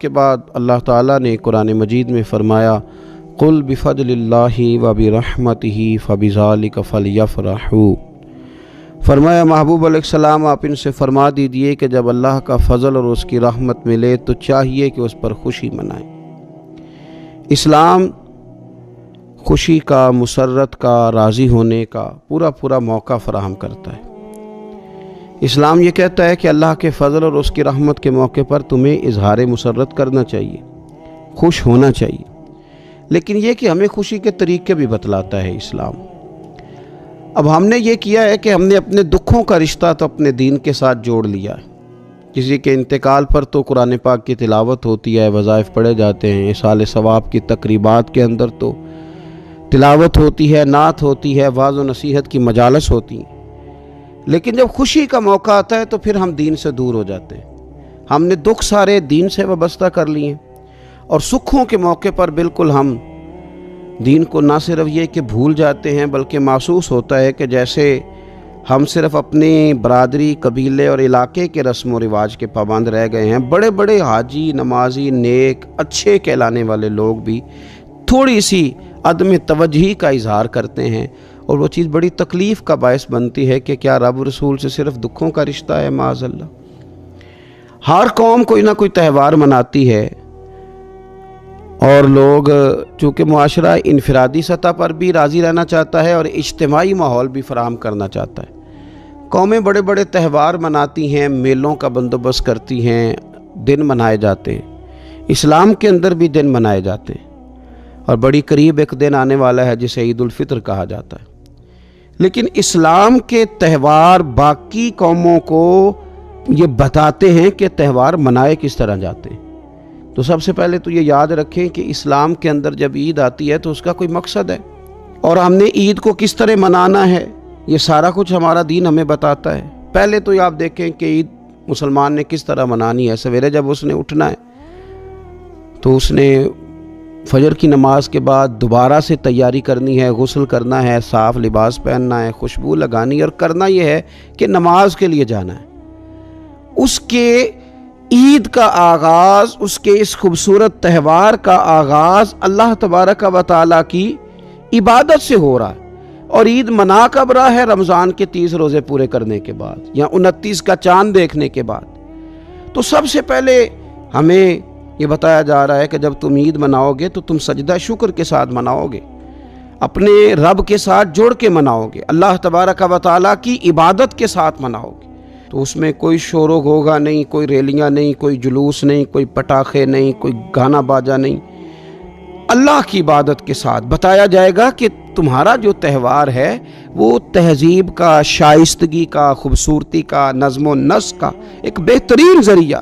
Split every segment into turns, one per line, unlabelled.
کے بعد اللہ تعالیٰ نے قرآن مجید میں فرمایا قل بفضل اللہ و برحمتہ فبذالک فلیفرحوا، فرمایا محبوب علیہ السلام آپ ان سے فرما دیجئے کہ جب اللہ کا فضل اور اس کی رحمت ملے تو چاہیے کہ اس پر خوشی منائیں۔ اسلام خوشی کا، مسرت کا، راضی ہونے کا پورا موقع فراہم کرتا ہے۔ اسلام یہ کہتا ہے کہ اللہ کے فضل اور اس کی رحمت کے موقع پر تمہیں اظہار مسرت کرنا چاہیے، خوش ہونا چاہیے، لیکن یہ کہ ہمیں خوشی کے طریقے بھی بتلاتا ہے اسلام۔ اب ہم نے یہ کیا ہے کہ ہم نے اپنے دکھوں کا رشتہ تو اپنے دین کے ساتھ جوڑ لیا ہے۔ کسی کے انتقال پر تو قرآن پاک کی تلاوت ہوتی ہے، وظائف پڑھے جاتے ہیں، اصال ثواب کی تقریبات کے اندر تو تلاوت ہوتی ہے، نعت ہوتی ہے، واعظ و نصیحت کی مجالس ہوتی ہیں، لیکن جب خوشی کا موقع آتا ہے تو پھر ہم دین سے دور ہو جاتے ہیں۔ ہم نے دکھ سارے دین سے وابستہ کر لیے، اور سکھوں کے موقع پر بالکل ہم دین کو نہ صرف یہ کہ بھول جاتے ہیں، بلکہ محسوس ہوتا ہے کہ جیسے ہم صرف اپنی برادری، قبیلے اور علاقے کے رسم و رواج کے پابند رہ گئے ہیں۔ بڑے بڑے حاجی، نمازی، نیک، اچھے کہلانے والے لوگ بھی تھوڑی سی عدم توجہی کا اظہار کرتے ہیں، اور وہ چیز بڑی تکلیف کا باعث بنتی ہے کہ کیا رب رسول سے صرف دکھوں کا رشتہ ہے؟ معاذ اللہ۔ ہر قوم کوئی نہ کوئی تہوار مناتی ہے، اور لوگ چونکہ معاشرہ انفرادی سطح پر بھی راضی رہنا چاہتا ہے اور اجتماعی ماحول بھی فراہم کرنا چاہتا ہے، قومیں بڑے بڑے تہوار مناتی ہیں، میلوں کا بندوبست کرتی ہیں، دن منائے جاتے ہیں۔ اسلام کے اندر بھی دن منائے جاتے ہیں، اور بڑی قریب ایک دن آنے والا ہے جسے عید الفطر کہا جاتا ہے۔ لیکن اسلام کے تہوار باقی قوموں کو یہ بتاتے ہیں کہ تہوار منائے کس طرح جاتے ہیں۔ تو سب سے پہلے تو یہ یاد رکھیں کہ اسلام کے اندر جب عید آتی ہے تو اس کا کوئی مقصد ہے، اور ہم نے عید کو کس طرح منانا ہے یہ سارا کچھ ہمارا دین ہمیں بتاتا ہے۔ پہلے تو آپ دیکھیں کہ عید مسلمان نے کس طرح منانی ہے۔ سویرے جب اس نے اٹھنا ہے تو اس نے فجر کی نماز کے بعد دوبارہ سے تیاری کرنی ہے، غسل کرنا ہے، صاف لباس پہننا ہے، خوشبو لگانی ہے، اور کرنا یہ ہے کہ نماز کے لیے جانا ہے۔ اس کے عید کا آغاز، اس کے اس خوبصورت تہوار کا آغاز اللہ تبارک و تعالیٰ کی عبادت سے ہو رہا ہے، اور عید منا کب رہا ہے؟ رمضان کے 30 روزے پورے کرنے کے بعد، یا 29 کا چاند دیکھنے کے بعد۔ تو سب سے پہلے ہمیں یہ بتایا جا رہا ہے کہ جب تم عید مناؤ گے تو تم سجدہ شکر کے ساتھ مناؤ گے، اپنے رب کے ساتھ جوڑ کے مناؤ گے، اللہ تبارک و تعالیٰ کی عبادت کے ساتھ مناؤ گے۔ تو اس میں کوئی شور و غوغا نہیں، کوئی ریلیاں نہیں، کوئی جلوس نہیں، کوئی پٹاخے نہیں، کوئی گانا باجا نہیں۔ اللہ کی عبادت کے ساتھ بتایا جائے گا کہ تمہارا جو تہوار ہے وہ تہذیب کا، شائستگی کا، خوبصورتی کا، نظم و نسق کا ایک بہترین ذریعہ۔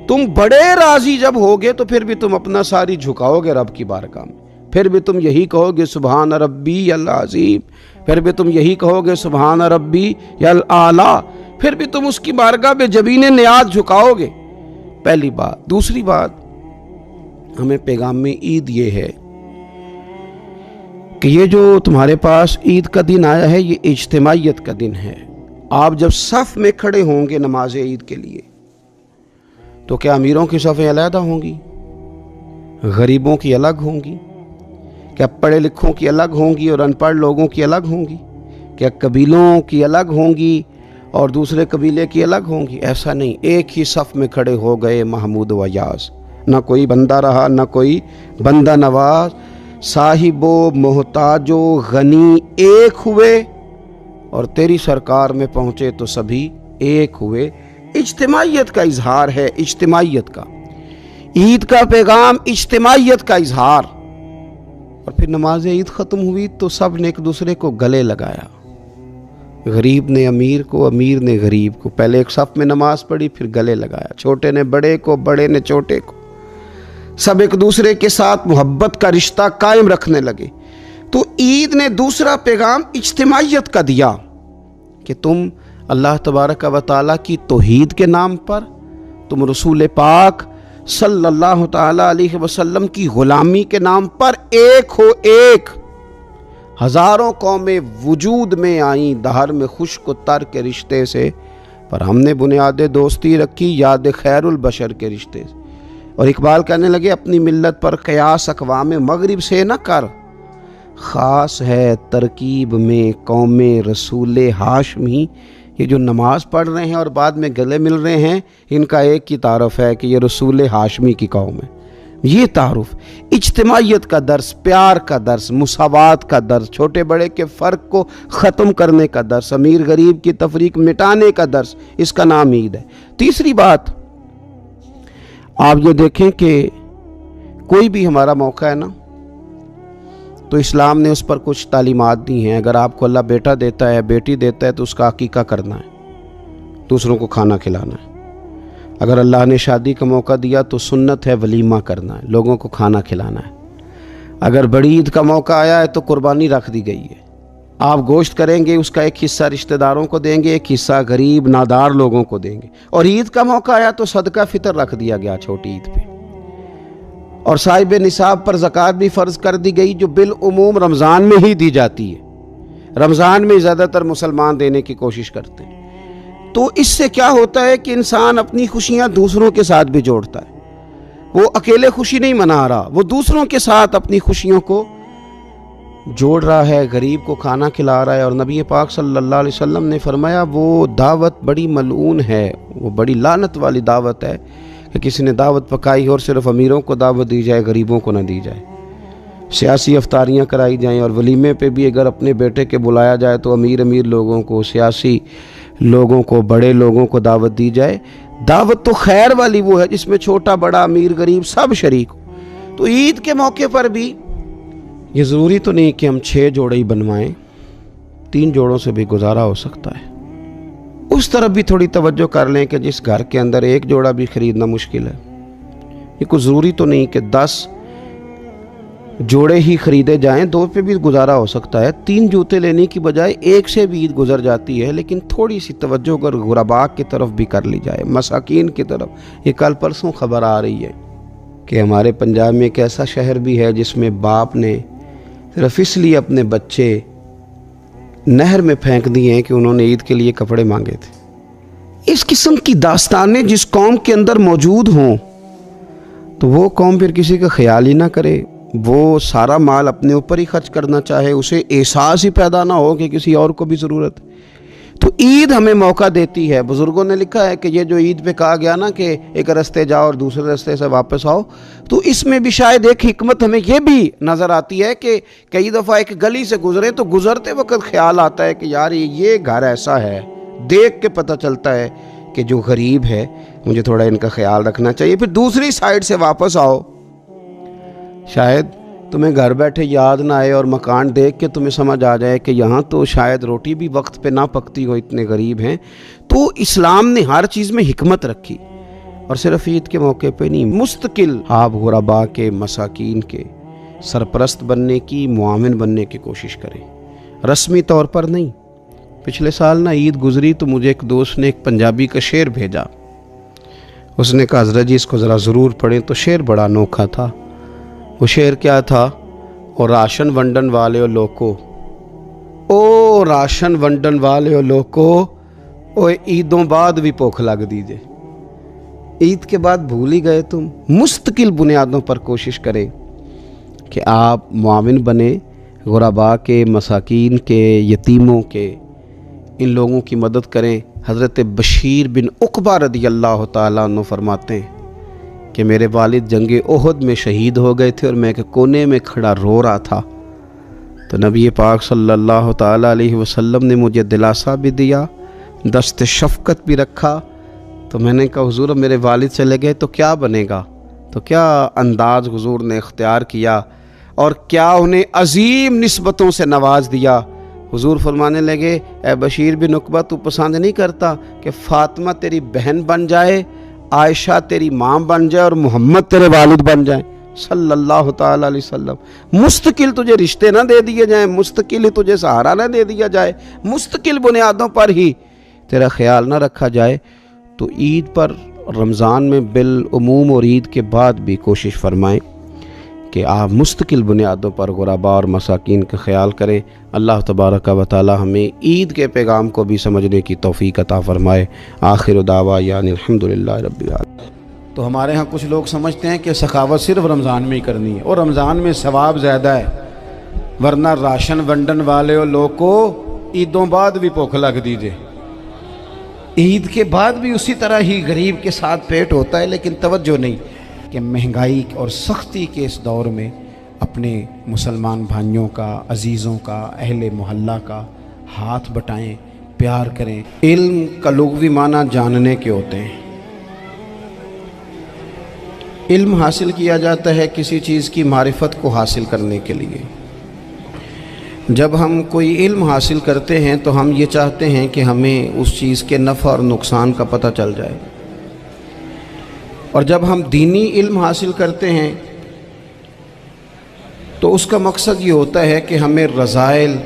تم بڑے راضی جب ہوگے تو پھر بھی تم اپنا ساری جھکاؤ گے رب کی بارگاہ میں، پھر بھی تم یہی کہو گے سبحان ربی العظیم، پھر بھی تم یہی کہو گے سبحان ربی الاعلی، پھر بھی تم اس کی بارگاہ میں جبین نیاز جھکاؤ گے۔ پہلی بات۔ دوسری بات، ہمیں پیغام میں عید یہ ہے کہ یہ جو تمہارے پاس عید کا دن آیا ہے یہ اجتماعیت کا دن ہے۔ آپ جب صف میں کھڑے ہوں گے نماز عید کے لیے تو کیا امیروں کی صفیں علیحدہ ہوں گی؟ غریبوں کی الگ ہوں گی؟ کیا پڑھے لکھوں کی الگ ہوں گی اور ان پڑھ لوگوں کی الگ ہوں گی؟ کیا قبیلوں کی الگ ہوں گی اور دوسرے قبیلے کی الگ ہوں گی؟ ایسا نہیں، ایک ہی صف میں کھڑے ہو گئے محمود و یاز، نہ کوئی بندہ رہا نہ کوئی بندہ نواز، صاحب و محتاج و غنی ایک ہوئے، اور تیری سرکار میں پہنچے تو سبھی ایک ہوئے۔ اجتماعیت کا اظہار ہے، اجتماعیت کا۔ عید کا پیغام اجتماعیت کا اظہار۔ اور پھر نماز عید ختم ہوئی تو سب نے ایک دوسرے کو گلے لگایا، غریب نے امیر کو، امیر نے غریب کو، پہلے ایک صف میں نماز پڑھی پھر گلے لگایا، چھوٹے نے بڑے کو، بڑے نے چھوٹے کو، سب ایک دوسرے کے ساتھ محبت کا رشتہ قائم رکھنے لگے۔ تو عید نے دوسرا پیغام اجتماعیت کا دیا کہ تم اللہ تبارک و تعالیٰ کی توحید کے نام پر، تم رسول پاک صلی اللہ تعالیٰ علیہ وسلم کی غلامی کے نام پر ایک ہو ایک۔ ہزاروں قومیں وجود میں آئیں دہر میں خشک و تر کے رشتے سے، پر ہم نے بنیاد دوستی رکھی یاد خیر البشر کے رشتے سے۔ اور اقبال کہنے لگے اپنی ملت پر قیاس اقوام مغرب سے نہ کر، خاص ہے ترکیب میں قوم رسول ہاشمی۔ یہ جو نماز پڑھ رہے ہیں اور بعد میں گلے مل رہے ہیں، ان کا ایک ہی تعارف ہے کہ یہ رسول ہاشمی کی قوم ہے۔ یہ تعارف اجتماعیت کا درس، پیار کا درس، مساوات کا درس، چھوٹے بڑے کے فرق کو ختم کرنے کا درس، امیر غریب کی تفریق مٹانے کا درس، اس کا نام عید ہے۔ تیسری بات آپ یہ دیکھیں کہ کوئی بھی ہمارا موقع ہے نا، تو اسلام نے اس پر کچھ تعلیمات دی ہیں۔ اگر آپ کو اللہ بیٹا دیتا ہے، بیٹی دیتا ہے، تو اس کا عقیقہ کرنا ہے، دوسروں کو کھانا کھلانا ہے۔ اگر اللہ نے شادی کا موقع دیا تو سنت ہے ولیمہ کرنا ہے، لوگوں کو کھانا کھلانا ہے۔ اگر بڑی عید کا موقع آیا ہے تو قربانی رکھ دی گئی ہے، آپ گوشت کریں گے، اس کا ایک حصہ رشتہ داروں کو دیں گے، ایک حصہ غریب نادار لوگوں کو دیں گے۔ اور عید کا موقع آیا تو صدقہ فطر رکھ دیا گیا چھوٹی عید پہ، اور صاحب نصاب پر زکوٰۃ بھی فرض کر دی گئی، جو بالعموم رمضان میں ہی دی جاتی ہے۔ رمضان میں زیادہ تر مسلمان دینے کی کوشش کرتے ہیں۔ تو اس سے کیا ہوتا ہے کہ انسان اپنی خوشیاں دوسروں کے ساتھ بھی جوڑتا ہے، وہ اکیلے خوشی نہیں منا رہا، وہ دوسروں کے ساتھ اپنی خوشیوں کو جوڑ رہا ہے، غریب کو کھانا کھلا رہا ہے۔ اور نبی پاک صلی اللہ علیہ وسلم نے فرمایا وہ دعوت بڑی ملعون ہے، وہ بڑی لعنت والی دعوت ہے کہ کسی نے دعوت پکائی اور صرف امیروں کو دعوت دی جائے، غریبوں کو نہ دی جائے۔ سیاسی افطاریاں کرائی جائیں، اور ولیمے پہ بھی اگر اپنے بیٹے کے بلایا جائے تو امیر لوگوں کو، سیاسی لوگوں کو، بڑے لوگوں کو دعوت دی جائے۔ دعوت تو خیر والی وہ ہے جس میں چھوٹا بڑا امیر غریب سب شریک ہو۔ تو عید کے موقع پر بھی یہ ضروری تو نہیں کہ ہم 6 جوڑے ہی بنوائیں، 3 جوڑوں سے بھی گزارا ہو سکتا ہے۔ اس طرف بھی تھوڑی توجہ کر لیں کہ جس گھر کے اندر 1 جوڑا بھی خریدنا مشکل ہے، یہ کوئی ضروری تو نہیں کہ 10 جوڑے ہی خریدے جائیں، 2 پہ بھی گزارا ہو سکتا ہے۔ 3 جوتے لینے کی بجائے 1 سے بھی عید گزر جاتی ہے، لیکن تھوڑی سی توجہ اگر غرباء کی طرف بھی کر لی جائے، مساکین کی طرف۔ یہ کل پرسوں خبر آ رہی ہے کہ ہمارے پنجاب میں ایک ایسا شہر بھی ہے جس میں باپ نے صرف اس لیے اپنے بچے نہر میں پھینک دیے ہیں کہ انہوں نے عید کے لیے کپڑے مانگے تھے۔ اس قسم کی داستانیں جس قوم کے اندر موجود ہوں تو وہ قوم پھر کسی کا خیال ہی نہ کرے، وہ سارا مال اپنے اوپر ہی خرچ کرنا چاہے، اسے احساس ہی پیدا نہ ہو کہ کسی اور کو بھی ضرورت ہے۔ تو عید ہمیں موقع دیتی ہے۔ بزرگوں نے لکھا ہے کہ یہ جو عید پہ کہا گیا نا کہ ایک رستے جاؤ اور دوسرے رستے سے واپس آؤ، تو اس میں بھی شاید ایک حکمت ہمیں یہ بھی نظر آتی ہے کہ کئی دفعہ ایک گلی سے گزرے تو گزرتے وقت خیال آتا ہے کہ یار یہ گھر ایسا ہے، دیکھ کے پتہ چلتا ہے کہ جو غریب ہے مجھے تھوڑا ان کا خیال رکھنا چاہیے۔ پھر دوسری سائیڈ سے واپس آؤ، شاید تمہیں گھر بیٹھے یاد نہ آئے اور مکان دیکھ کے تمہیں سمجھ آ جائے کہ یہاں تو شاید روٹی بھی وقت پہ نہ پکتی ہو، اتنے غریب ہیں۔ تو اسلام نے ہر چیز میں حکمت رکھی، اور صرف عید کے موقع پہ نہیں، مستقل آپ غرباء کے، مساکین کے سرپرست بننے کی، معاون بننے کی کوشش کریں، رسمی طور پر نہیں۔ پچھلے سال نا عید گزری تو مجھے ایک دوست نے ایک پنجابی کا شعر بھیجا، اس نے کہا حضرت جی اس کو ذرا ضرور پڑھیں۔ تو شعر بڑا انوکھا تھا۔ وہ شعر کیا تھا؟ او راشن ونڈن والے او لوکو، او راشن ونڈن والے او لوکو، او عیدوں بعد بھی بھوک لگ دیجئے۔ عید کے بعد بھول ہی گئے تم؟ مستقل بنیادوں پر کوشش کریں کہ آپ معاون بنیں، غرباء کے، مساکین کے، یتیموں کے، ان لوگوں کی مدد کریں۔ حضرت بشیر بن عقبہ رضی اللہ تعالیٰ عنہ فرماتے ہیں کہ میرے والد جنگ احد میں شہید ہو گئے تھے اور میں ایک کونے میں کھڑا رو رہا تھا، تو نبی پاک صلی اللہ تعالیٰ علیہ وسلم نے مجھے دلاسا بھی دیا، دست شفقت بھی رکھا۔ تو میں نے کہا حضور میرے والد چلے گئے تو کیا بنے گا؟ تو کیا انداز حضور نے اختیار کیا اور کیا انہیں عظیم نسبتوں سے نواز دیا۔ حضور فرمانے لگے اے بشیر بن عقبہ تو پسند نہیں کرتا کہ فاطمہ تیری بہن بن جائے، عائشہ تیری ماں بن جائے اور محمد تیرے والد بن جائیں صلی اللہ تعالیٰ علیہ وسلم۔ مستقل تجھے رشتے نہ دے دیے جائیں، مستقل ہی تجھے سہارا نہ دے دیا جائے، مستقل بنیادوں پر ہی تیرا خیال نہ رکھا جائے۔ تو عید پر، رمضان میں بالعموم اور عید کے بعد بھی کوشش فرمائیں کہ آپ مستقل بنیادوں پر غرباء اور مساکین کا خیال کریں۔ اللہ تبارک و تعالی ہمیں عید کے پیغام کو بھی سمجھنے کی توفیق عطا فرمائے۔ آخر دعوانا الحمدللہ رب العالمین۔ تو ہمارے ہاں کچھ لوگ سمجھتے ہیں کہ سخاوت صرف رمضان میں ہی کرنی ہے، اور رمضان میں ثواب زیادہ ہے، ورنہ راشن ونڈن والے لوگ کو عیدوں بعد بھی بھوک لگ دیجئے، عید کے بعد بھی اسی طرح ہی غریب کے ساتھ پیٹ ہوتا ہے، لیکن توجہ نہیں کہ مہنگائی اور سختی کے اس دور میں اپنے مسلمان بھائیوں کا، عزیزوں کا، اہل محلہ کا ہاتھ بٹائیں، پیار کریں۔ علم کا لغوی معنی جاننے کے ہوتے ہیں۔ علم حاصل کیا جاتا ہے کسی چیز کی معرفت کو حاصل کرنے کے لیے۔ جب ہم کوئی علم حاصل کرتے ہیں تو ہم یہ چاہتے ہیں کہ ہمیں اس چیز کے نفع اور نقصان کا پتہ چل جائے، اور جب ہم دینی علم حاصل کرتے ہیں تو اس کا مقصد یہ ہوتا ہے کہ ہمیں رذائل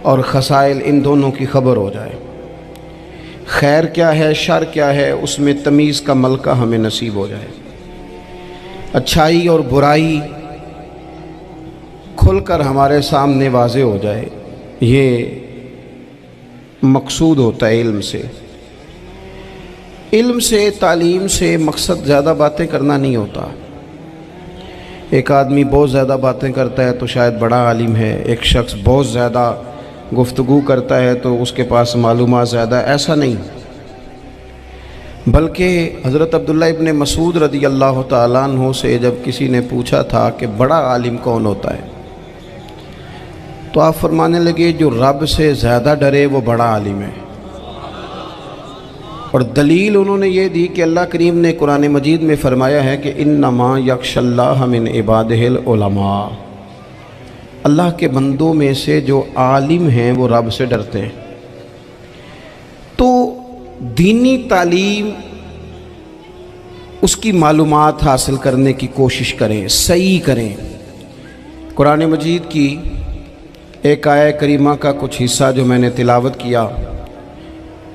اور خسائل ان دونوں کی خبر ہو جائے، خیر کیا ہے شر کیا ہے اس میں تمیز کا ملکہ ہمیں نصیب ہو جائے، اچھائی اور برائی کھل کر ہمارے سامنے واضح ہو جائے۔ یہ مقصود ہوتا ہے علم سے۔ علم سے، تعلیم سے مقصد زیادہ باتیں کرنا نہیں ہوتا۔ ایک آدمی بہت زیادہ باتیں کرتا ہے تو شاید بڑا عالم ہے، ایک شخص بہت زیادہ گفتگو کرتا ہے تو اس کے پاس معلومات زیادہ، ایسا نہیں، بلکہ حضرت عبداللہ ابن مسعود رضی اللہ تعالیٰ عنہ سے جب کسی نے پوچھا تھا کہ بڑا عالم کون ہوتا ہے، تو آپ فرمانے لگے جو رب سے زیادہ ڈرے وہ بڑا عالم ہے۔ اور دلیل انہوں نے یہ دی کہ اللہ کریم نے قرآن مجید میں فرمایا ہے کہ انما یخشی اللہ من عبادہ العلماء، اللہ کے بندوں میں سے جو عالم ہیں وہ رب سے ڈرتے ہیں۔ تو دینی تعلیم، اس کی معلومات حاصل کرنے کی کوشش کریں، صحیح کریں۔ قرآن مجید کی ایک آیہ کریمہ کا کچھ حصہ جو میں نے تلاوت کیا،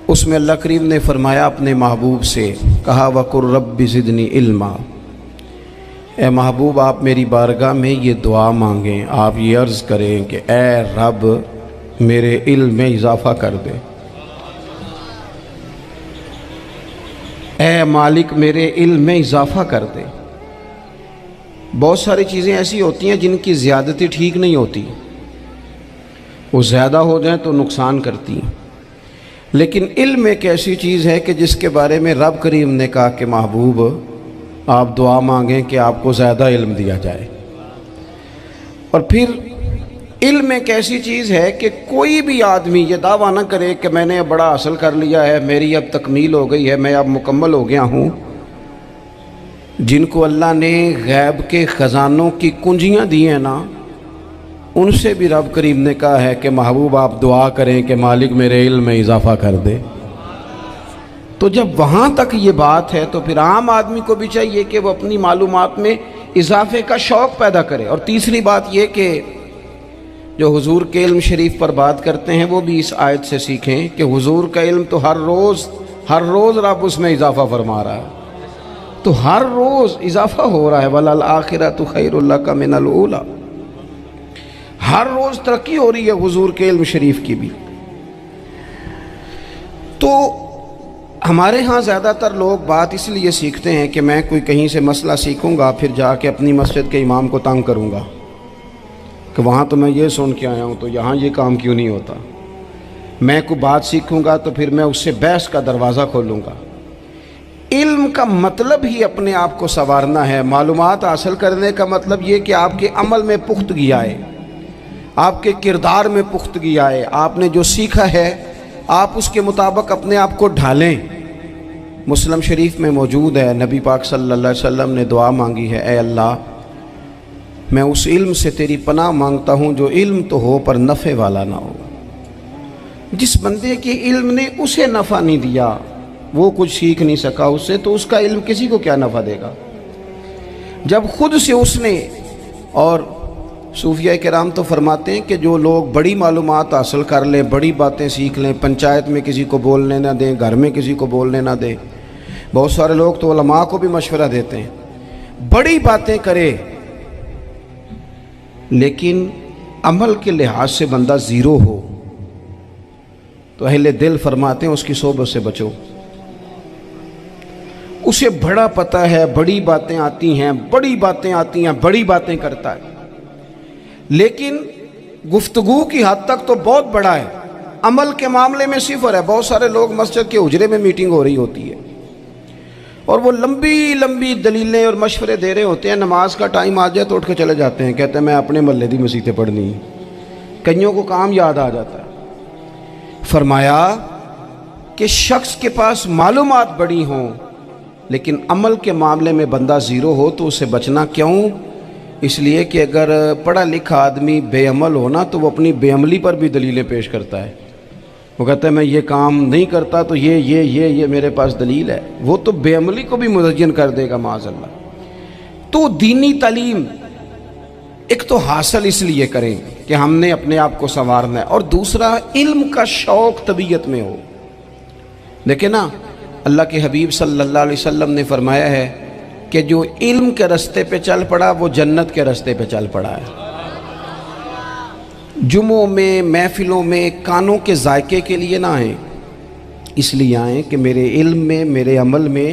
اس میں اللہ کریم نے فرمایا اپنے محبوب سے، کہا وَقُلْ رَبِّ زِدْنِی عِلْمًا، اے محبوب آپ میری بارگاہ میں یہ دعا مانگیں، آپ یہ عرض کریں کہ اے رب میرے علم میں اضافہ کر دے، اے مالک میرے علم میں اضافہ کر دے۔ بہت ساری چیزیں ایسی ہوتی ہیں جن کی زیادتی ٹھیک نہیں ہوتی، وہ زیادہ ہو جائیں تو نقصان کرتی ہیں، لیکن علم ایک ایسی چیز ہے کہ جس کے بارے میں رب کریم نے کہا کہ محبوب آپ دعا مانگیں کہ آپ کو زیادہ علم دیا جائے۔ اور پھر علم ایک ایسی چیز ہے کہ کوئی بھی آدمی یہ دعویٰ نہ کرے کہ میں نے بڑا حاصل کر لیا ہے، میری اب تکمیل ہو گئی ہے، میں اب مکمل ہو گیا ہوں۔ جن کو اللہ نے غیب کے خزانوں کی کنجیاں دی ہیں نا، ان سے بھی رب کریم نے کہا ہے کہ محبوب آپ دعا کریں کہ مالک میرے علم میں اضافہ کر دے۔ تو جب وہاں تک یہ بات ہے تو پھر عام آدمی کو بھی چاہیے کہ وہ اپنی معلومات میں اضافے کا شوق پیدا کرے۔ اور تیسری بات یہ کہ جو حضور کے علم شریف پر بات کرتے ہیں وہ بھی اس آیت سے سیکھیں کہ حضور کا علم تو ہر روز رب اس میں اضافہ فرما رہا ہے، تو ہر روز اضافہ ہو رہا ہے۔ وَلَلْآخِرَةُ خَيْرٌ لَكَ مِنَ الْأُولَىٰ، ہر روز ترقی ہو رہی ہے حضور کے علم شریف کی بھی۔ تو ہمارے ہاں زیادہ تر لوگ بات اس لیے سیکھتے ہیں کہ میں کوئی کہیں سے مسئلہ سیکھوں گا پھر جا کے اپنی مسجد کے امام کو تنگ کروں گا کہ وہاں تو میں یہ سن کے آیا ہوں تو یہاں یہ کام کیوں نہیں ہوتا۔ میں کوئی بات سیکھوں گا تو پھر میں اس سے بحث کا دروازہ کھولوں گا۔ علم کا مطلب ہی اپنے آپ کو سنوارنا ہے۔ معلومات حاصل کرنے کا مطلب یہ کہ آپ کے عمل میں پختگی آئے، آپ کے کردار میں پختگی آئے، آپ نے جو سیکھا ہے آپ اس کے مطابق اپنے آپ کو ڈھالیں۔ مسلم شریف میں موجود ہے، نبی پاک صلی اللہ علیہ وسلم نے دعا مانگی ہے، اے اللہ میں اس علم سے تیری پناہ مانگتا ہوں جو علم تو ہو پر نفع والا نہ ہو۔ جس بندے کے علم نے اسے نفع نہیں دیا، وہ کچھ سیکھ نہیں سکا اس سے، تو اس کا علم کسی کو کیا نفع دے گا۔ جب خود سے اس نے، اور صوفیہ کرام تو فرماتے ہیں کہ جو لوگ بڑی معلومات حاصل کر لیں، بڑی باتیں سیکھ لیں، پنچایت میں کسی کو بولنے نہ دیں، گھر میں کسی کو بولنے نہ دیں، بہت سارے لوگ تو علماء کو بھی مشورہ دیتے ہیں، بڑی باتیں کرے لیکن عمل کے لحاظ سے بندہ زیرو ہو تو اہل دل فرماتے ہیں اس کی صحبت سے بچو، اسے بڑا پتہ ہے، بڑی باتیں آتی ہیں، بڑی باتیں آتی ہیں، بڑی باتیں کرتا ہے، لیکن گفتگو کی حد تک تو بہت بڑا ہے، عمل کے معاملے میں صفر ہے۔ بہت سارے لوگ مسجد کے حجرے میں میٹنگ ہو رہی ہوتی ہے اور وہ لمبی لمبی دلیلیں اور مشورے دے رہے ہوتے ہیں، نماز کا ٹائم آ جائے تو اٹھ کے چلے جاتے ہیں، کہتے ہیں میں اپنے محلے دی مسیتیں پڑھنی ہیں۔ کئیوں کو کام یاد آ جاتا ہے۔ فرمایا کہ شخص کے پاس معلومات بڑی ہوں لیکن عمل کے معاملے میں بندہ زیرو ہو تو اسے بچنا کیوں؟ اس لیے کہ اگر پڑھا لکھا آدمی بے عمل ہونا تو وہ اپنی بے عملی پر بھی دلیلیں پیش کرتا ہے۔ وہ کہتا ہے میں یہ کام نہیں کرتا تو یہ میرے پاس دلیل ہے، وہ تو بے عملی کو بھی مزین کر دے گا معاذ اللہ۔ تو دینی تعلیم ایک تو حاصل اس لیے کریں کہ ہم نے اپنے آپ کو سنوارنا ہے، اور دوسرا علم کا شوق طبیعت میں ہو۔ دیکھیں نا، اللہ کے حبیب صلی اللہ علیہ وسلم نے فرمایا ہے کہ جو علم کے رستے پہ چل پڑا وہ جنت کے رستے پہ چل پڑا ہے۔ جمعوں میں، محفلوں میں کانوں کے ذائقے کے لیے نہ آئیں، اس لیے آئیں کہ میرے علم میں، میرے عمل میں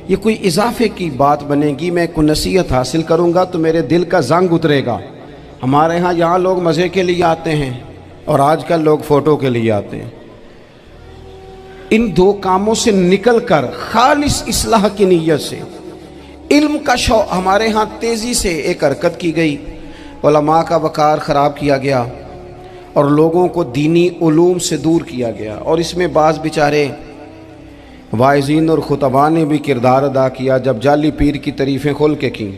یہ کوئی اضافے کی بات بنے گی، میں کوئی نصیحت حاصل کروں گا تو میرے دل کا زنگ اترے گا۔ ہمارے ہاں یہاں لوگ مزے کے لیے آتے ہیں اور آج کل لوگ فوٹو کے لیے آتے ہیں۔ ان دو کاموں سے نکل کر خالص اصلاح کی نیت سے علم کا شوق، ہمارے ہاں تیزی سے ایک حرکت کی گئی، علماء کا وقار خراب کیا گیا اور لوگوں کو دینی علوم سے دور کیا گیا، اور اس میں بعض بیچارے واعظین اور خطباء نے بھی کردار ادا کیا جب جعلی پیر کی تعریفیں کھول کے کیں،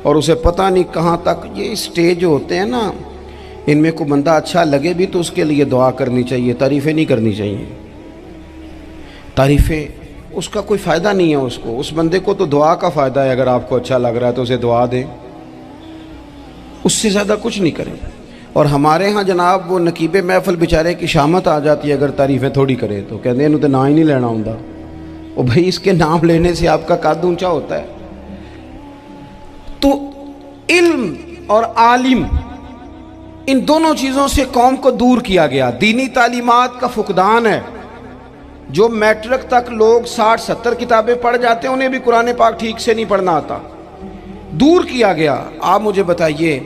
اور اسے پتہ نہیں کہاں تک۔ یہ اسٹیج ہوتے ہیں نا، ان میں کوئی بندہ اچھا لگے بھی تو اس کے لیے دعا کرنی چاہیے، تعریفیں نہیں کرنی چاہیے۔ تعریفیں اس کا کوئی فائدہ نہیں ہے، اس بندے کو تو دعا کا فائدہ ہے۔ اگر آپ کو اچھا لگ رہا ہے تو اسے دعا دیں، اس سے زیادہ کچھ نہیں کریں۔ اور ہمارے ہاں جناب وہ نقیب محفل بیچارے کی شامت آ جاتی ہے اگر تعریفیں تھوڑی کرے تو کہتے ہیں انہوں تو نام ہی نہیں لینا ہوں۔ اور بھائی اس کے نام لینے سے آپ کا قد اونچا ہوتا ہے۔ تو علم اور عالم، ان دونوں چیزوں سے قوم کو دور کیا گیا۔ دینی تعلیمات کا فقدان ہے۔ جو میٹرک تک لوگ 60-70 کتابیں پڑھ جاتے ہیں انہیں بھی قرآن پاک ٹھیک سے نہیں پڑھنا آتا، دور کیا گیا۔ آپ مجھے بتائیے،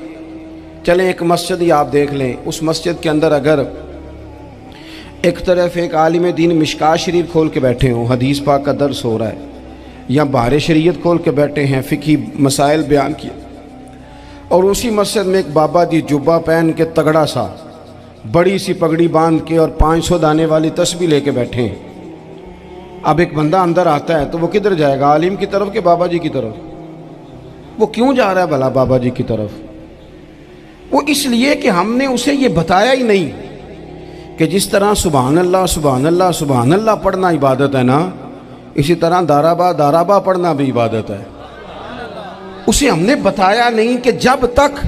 چلیں ایک مسجد ہی آپ دیکھ لیں، اس مسجد کے اندر اگر ایک طرف ایک عالم دین مشکات شریف کھول کے بیٹھے ہوں، حدیث پاک کا درس ہو رہا ہے، یا بحر شریعت کھول کے بیٹھے ہیں، فقہی مسائل بیان کیے، اور اسی مسجد میں ایک بابا جی جبہ پہن کے تگڑا سا بڑی سی پگڑی باندھ کے اور 500 دانے والی تسبیح لے کے بیٹھے ہیں، اب ایک بندہ اندر آتا ہے تو وہ کدھر جائے گا؟ عالم کی طرف کہ بابا جی کی طرف؟ وہ کیوں جا رہا ہے بھلا بابا جی کی طرف؟ وہ اس لیے کہ ہم نے اسے یہ بتایا ہی نہیں کہ جس طرح سبحان اللہ سبحان اللہ سبحان اللہ پڑھنا عبادت ہے نا، اسی طرح دارابا پڑھنا بھی عبادت ہے۔ اسے ہم نے بتایا نہیں کہ جب تک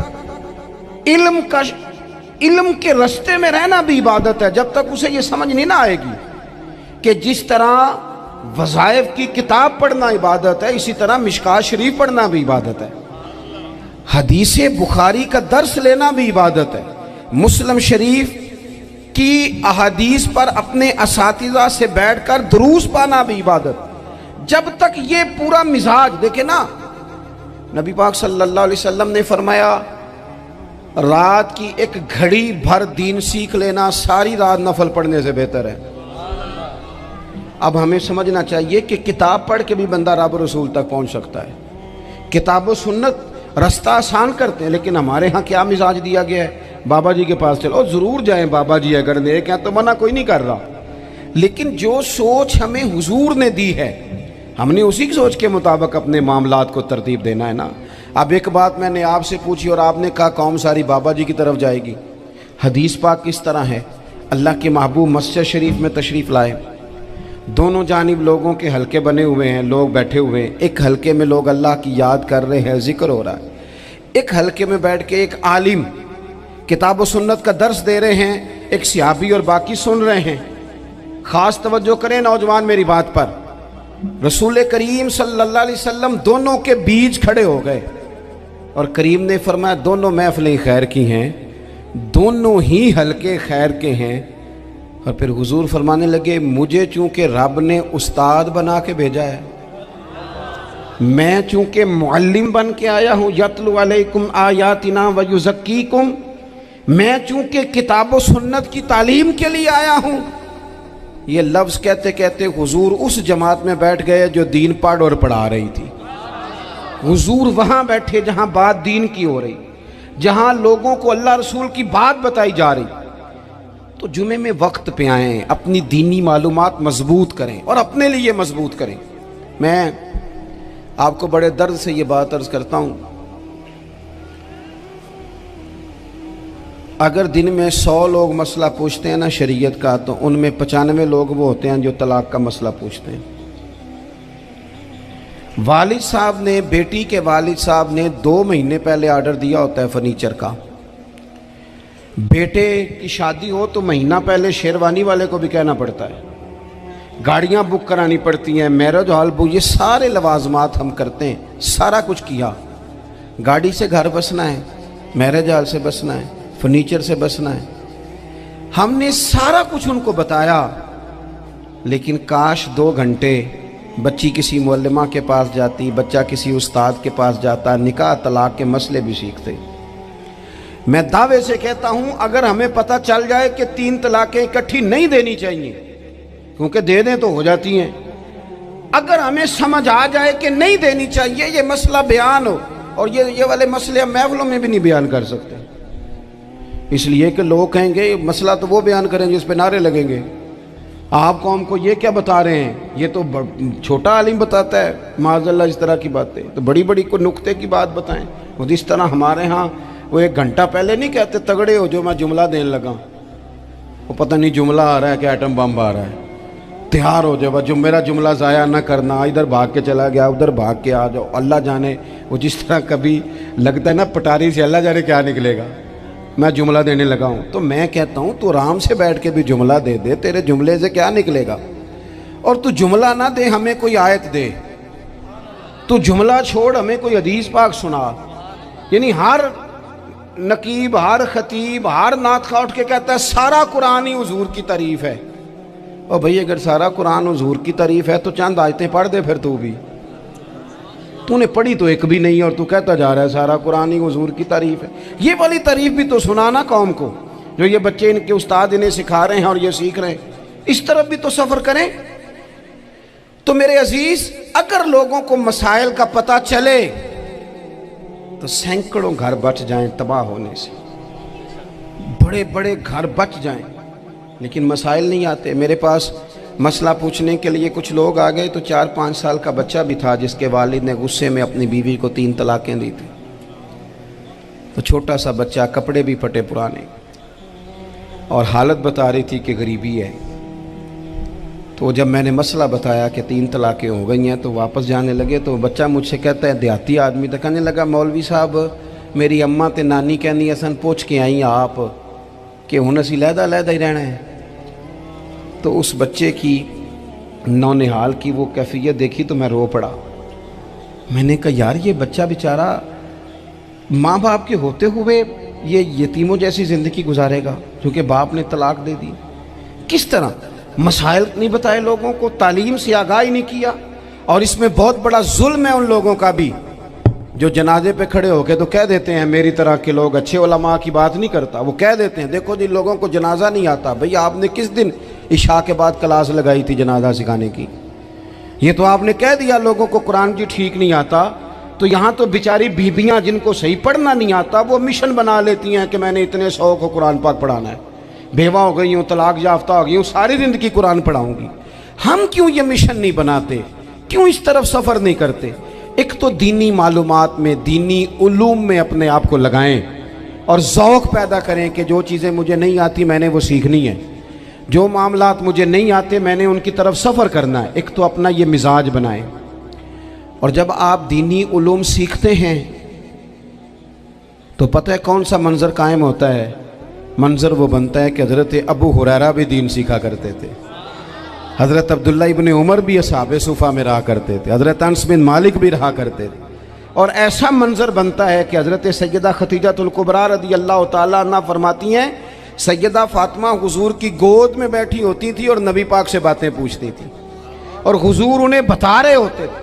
علم کے رستے میں رہنا بھی عبادت ہے، جب تک اسے یہ سمجھ نہیں نہ آئے گی کہ جس طرح وظائف کی کتاب پڑھنا عبادت ہے اسی طرح مشکات شریف پڑھنا بھی عبادت ہے، حدیث بخاری کا درس لینا بھی عبادت ہے، مسلم شریف کی احادیث پر اپنے اساتذہ سے بیٹھ کر دروس پانا بھی عبادت۔ جب تک یہ پورا مزاج دیکھیں نا، نبی پاک صلی اللہ علیہ وسلم نے فرمایا رات کی ایک گھڑی بھر دین سیکھ لینا ساری رات نفل پڑھنے سے بہتر ہے۔ اب ہمیں سمجھنا چاہیے کہ کتاب پڑھ کے بھی بندہ رب رسول تک پہنچ سکتا ہے۔ کتاب و سنت رستہ آسان کرتے ہیں، لیکن ہمارے ہاں کیا مزاج دیا گیا ہے؟ بابا جی کے پاس چلو، ضرور جائیں بابا جی اگر نیک ہیں تو منع کوئی نہیں کر رہا، لیکن جو سوچ ہمیں حضور نے دی ہے ہم نے اسی کی سوچ کے مطابق اپنے معاملات کو ترتیب دینا ہے نا۔ اب ایک بات میں نے آپ سے پوچھی اور آپ نے کہا قوم ساری بابا جی کی طرف جائے گی۔ حدیث پاک کس طرح ہے؟ اللہ کے محبوب مسجد شریف میں تشریف لائے، دونوں جانب لوگوں کے حلقے بنے ہوئے ہیں، لوگ بیٹھے ہوئے ہیں، ایک حلقے میں لوگ اللہ کی یاد کر رہے ہیں، ذکر ہو رہا ہے، ایک حلقے میں بیٹھ کے ایک عالم کتاب و سنت کا درس دے رہے ہیں، ایک صحابی اور باقی سن رہے ہیں۔ خاص توجہ کریں نوجوان میری بات پر، رسول کریم صلی اللہ علیہ وسلم دونوں کے بیچ کھڑے ہو گئے اور کریم نے فرمایا دونوں محفلیں خیر کی ہیں، دونوں ہی حلقے خیر کے ہیں۔ اور پھر حضور فرمانے لگے مجھے چونکہ رب نے استاد بنا کے بھیجا ہے، میں چونکہ معلم بن کے آیا ہوں، یتلو علیکم آیاتنا ویزکیکم، میں چونکہ کتاب و سنت کی تعلیم کے لیے آیا ہوں۔ یہ لفظ کہتے کہتے حضور اس جماعت میں بیٹھ گئے جو دین پڑھ اور پڑھا رہی تھی۔ حضور وہاں بیٹھے جہاں بات دین کی ہو رہی، جہاں لوگوں کو اللہ رسول کی بات بتائی جا رہی۔ تو جمعے میں وقت پہ آئیں، اپنی دینی معلومات مضبوط کریں اور اپنے لیے مضبوط کریں۔ میں آپ کو بڑے درد سے یہ بات عرض کرتا ہوں، اگر دن میں 100 لوگ مسئلہ پوچھتے ہیں نا شریعت کا، تو ان میں 95 لوگ وہ ہوتے ہیں جو طلاق کا مسئلہ پوچھتے ہیں۔ والد صاحب نے، بیٹی کے والد صاحب نے 2 مہینے پہلے آرڈر دیا ہوتا ہے فرنیچر کا۔ بیٹے کی شادی ہو تو مہینہ پہلے شیروانی والے کو بھی کہنا پڑتا ہے، گاڑیاں بک کرانی پڑتی ہیں، میرج ہال بک، یہ سارے لوازمات ہم کرتے ہیں، سارا کچھ کیا۔ گاڑی سے گھر بسنا ہے، میرج ہال سے بسنا ہے، فرنیچر سے بسنا ہے، ہم نے سارا کچھ ان کو بتایا۔ لیکن کاش 2 گھنٹے بچی کسی معلمہ کے پاس جاتی، بچہ کسی استاد کے پاس جاتا، نکاح طلاق کے مسئلے بھی سیکھتے۔ میں دعوے سے کہتا ہوں اگر ہمیں پتہ چل جائے کہ 3 طلاقیں اکٹھی نہیں دینی چاہیے، کیونکہ دے دیں تو ہو جاتی ہیں، اگر ہمیں سمجھ آ جائے کہ نہیں دینی چاہیے، یہ مسئلہ بیان ہو، اور یہ والے مسئلے ہم محفلوں میں بھی نہیں بیان کر سکتے، اس لیے کہ لوگ کہیں گے مسئلہ تو وہ بیان کریں جس پہ نعرے لگیں گے، آپ قوم کو یہ کیا بتا رہے ہیں، یہ تو چھوٹا عالم بتاتا ہے معاذ اللہ اس طرح کی باتیں، تو بڑی بڑی کو نقطے کی بات بتائیں۔ وہ جس طرح ہمارے ہاں وہ 1 گھنٹہ پہلے نہیں کہتے تگڑے ہو جو میں جملہ دینے لگا، وہ پتہ نہیں جملہ آ رہا ہے کہ ایٹم بم آ رہا ہے، تیار ہو جاؤ، جو میرا جملہ ضائع نہ کرنا، ادھر بھاگ کے چلا گیا ادھر بھاگ کے آ جاؤ، اللہ جانے وہ جس طرح کبھی لگتا ہے نا پٹاری سے اللہ جانے کیا نکلے گا، میں جملہ دینے لگا ہوں۔ تو میں کہتا ہوں تو آرام سے بیٹھ کے بھی جملہ دے دے، تیرے جملے سے کیا نکلے گا، اور تو جملہ نہ دے ہمیں کوئی آیت دے، تو جملہ چھوڑ ہمیں کوئی حدیث پاک سنا۔ یعنی ہر نقیب، ہر خطیب، ہر نعت خواہ اٹھ کے کہتا ہے سارا قرآن ہی حضور کی تعریف ہے۔ اور بھئی اگر سارا قرآن حضور کی تعریف ہے تو چند آیتیں پڑھ دے پھر تو بھی، تو نے پڑھی تو ایک بھی نہیں اور تو کہتا جا رہا ہے سارا قرآن ہی حضور کی تعریف ہے۔ یہ والی تعریف بھی تو سنانا قوم کو، جو یہ بچے ان کے استاد انہیں سکھا رہے ہیں اور یہ سیکھ رہے ہیں، اس طرف بھی تو سفر کریں۔ تو میرے عزیز، اگر لوگوں کو مسائل کا پتہ چلے تو سینکڑوں گھر بچ جائیں تباہ ہونے سے، بڑے بڑے گھر بچ جائیں، لیکن مسائل نہیں آتے۔ میرے پاس مسئلہ پوچھنے کے لیے کچھ لوگ آ گئے تو 4-5 سال کا بچہ بھی تھا جس کے والد نے غصے میں اپنی بیوی کو 3 طلاقیں دی تھی، تو چھوٹا سا بچہ، کپڑے بھی پھٹے پرانے، اور حالت بتا رہی تھی کہ غریبی ہے۔ تو جب میں نے مسئلہ بتایا کہ 3 طلاقیں ہو گئی ہیں تو واپس جانے لگے، تو بچہ مجھ سے کہتا ہے، دیہاتی آدمی تو کہنے لگا مولوی صاحب میری اماں تے نانی کہنی اسن پوچھ کے آئیں آپ کہ ہن اسی لہدا لہدا ہی رہنا ہے۔ تو اس بچے کی نونہال کی وہ کیفیت دیکھی تو میں رو پڑا۔ میں نے کہا یار یہ بچہ بیچارہ ماں باپ کے ہوتے ہوئے یہ یتیموں جیسی زندگی گزارے گا کیونکہ باپ نے طلاق دے دی، کس طرح؟ مسائل نہیں بتائے لوگوں کو، تعلیم سے آگاہی نہیں کیا۔ اور اس میں بہت بڑا ظلم ہے ان لوگوں کا بھی جو جنازے پہ کھڑے ہو کے تو کہہ دیتے ہیں، میری طرح کے لوگ اچھے علماء کی بات نہیں کرتا، وہ کہہ دیتے ہیں دیکھو جن لوگوں کو جنازہ نہیں آتا، بھئی آپ نے کس دن عشاء کے بعد کلاس لگائی تھی جنازہ سکھانے کی؟ یہ تو آپ نے کہہ دیا لوگوں کو قرآن کی ٹھیک نہیں آتا، تو یہاں تو بیچاری بیویاں جن کو صحیح پڑھنا نہیں آتا وہ مشن بنا لیتی ہیں کہ میں نے اتنے 100 کو قرآن پاک پڑھانا ہے، بیوہ ہو گئی ہوں، طلاق یافتہ ہو گئی ہوں، ساری زندگی قرآن پڑھاؤں گی۔ ہم کیوں یہ مشن نہیں بناتے؟ کیوں اس طرف سفر نہیں کرتے؟ ایک تو دینی معلومات میں، دینی علوم میں اپنے آپ کو لگائیں اور ذوق پیدا کریں کہ جو چیزیں مجھے نہیں آتی میں نے وہ سیکھنی ہے، جو معاملات مجھے نہیں آتے میں نے ان کی طرف سفر کرنا ہے۔ ایک تو اپنا یہ مزاج بنائیں، اور جب آپ دینی علوم سیکھتے ہیں تو پتہ ہے کون سا منظر قائم ہوتا ہے؟ منظر وہ بنتا ہے کہ حضرت ابو ہریرہ بھی دین سیکھا کرتے تھے، حضرت عبداللہ ابن عمر بھی اصحاب صفہ میں رہا کرتے تھے، حضرت انس بن مالک بھی رہا کرتے تھے، اور ایسا منظر بنتا ہے کہ حضرت سیدہ خدیجہ الکبریٰ رضی اللہ تعالیٰ عنہ فرماتی ہیں سیدہ فاطمہ حضور کی گود میں بیٹھی ہوتی تھی اور نبی پاک سے باتیں پوچھتی تھی اور حضور انہیں بتا رہے ہوتے تھے،